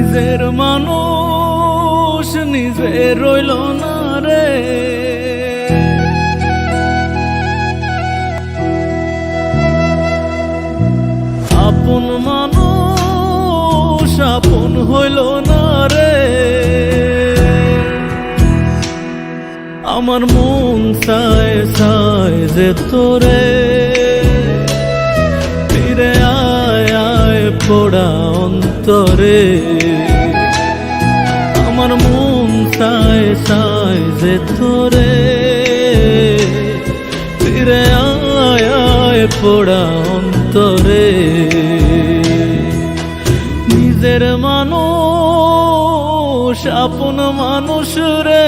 নিজের মানুষ নিজে রইল না রে, আপন মানুষ আপন হইল না রে। আমার মন চায় চায় যে তোরে ফিরে আয় আয় পোড়া অন্তরে। আমার মন চায় চায় যে তোরে ফিরে আয় আয় পোড়া অন্তরে। নিজের মানুষ আপন মানুষ রে,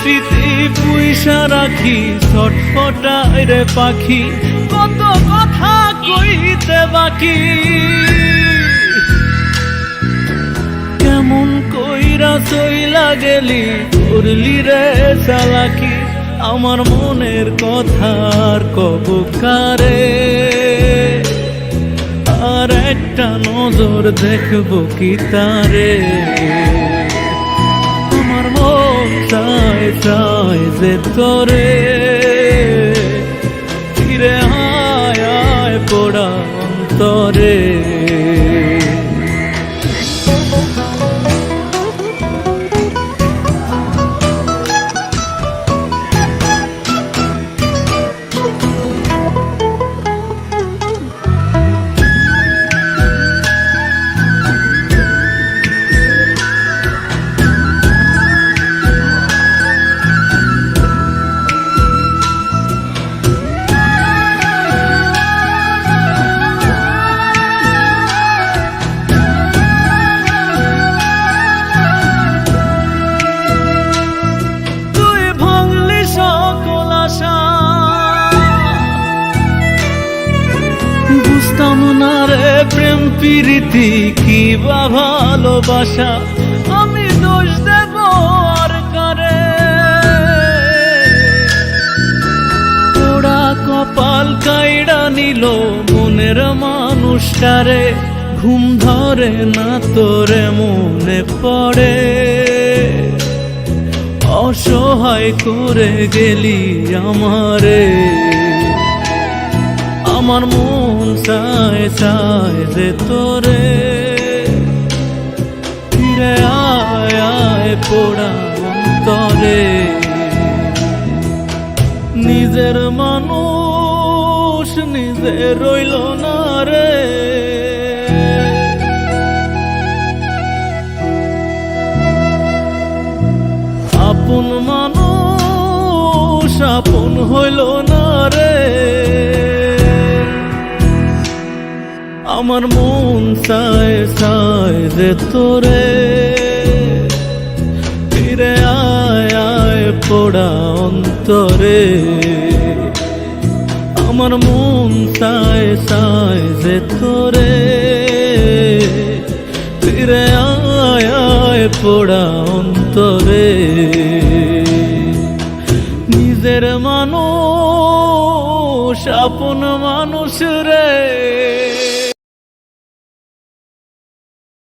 স্মৃতি পুইসা রাখি ছটফটায় রে পাখি, কত কথা কইতে বাকি। কেমন কইরা চইলা গেলি করলি রে চালাকি, আমার মনের কথার কব কারে। আর একটা নজর দেখবো কি তারে, আমার মন চায় চায় যে তোরে ফিরে আয় আয় পোড়া অন্তরে। বুঝতাম না রে প্রেম প্রীতি কি বা ভালোবাসা, আমি দোষ দেব আর কারে। পোড়া কপাল কাইড়া নিল মনের মানুষটারে, ঘুম ধরে না তোরে মনে পড়ে। অসহায় করে গেলি আমারে, আমার মন চায় চায় যে তোরে ফিরে আয় আয় পোড়া অন্তরে। নিজের মানুষ নিজে রইল না রে, আপন মানুষ আপন হইল না রে। আমার মন চায় চায় যে তোরে ফিরে আয় আয় পোড়া অন্তরে। আমার মন চায় চায় যে তোরে ফিরে আয় আয় পোড়া অন্তরে। নিজের মানুষ আপন মানুষ রে।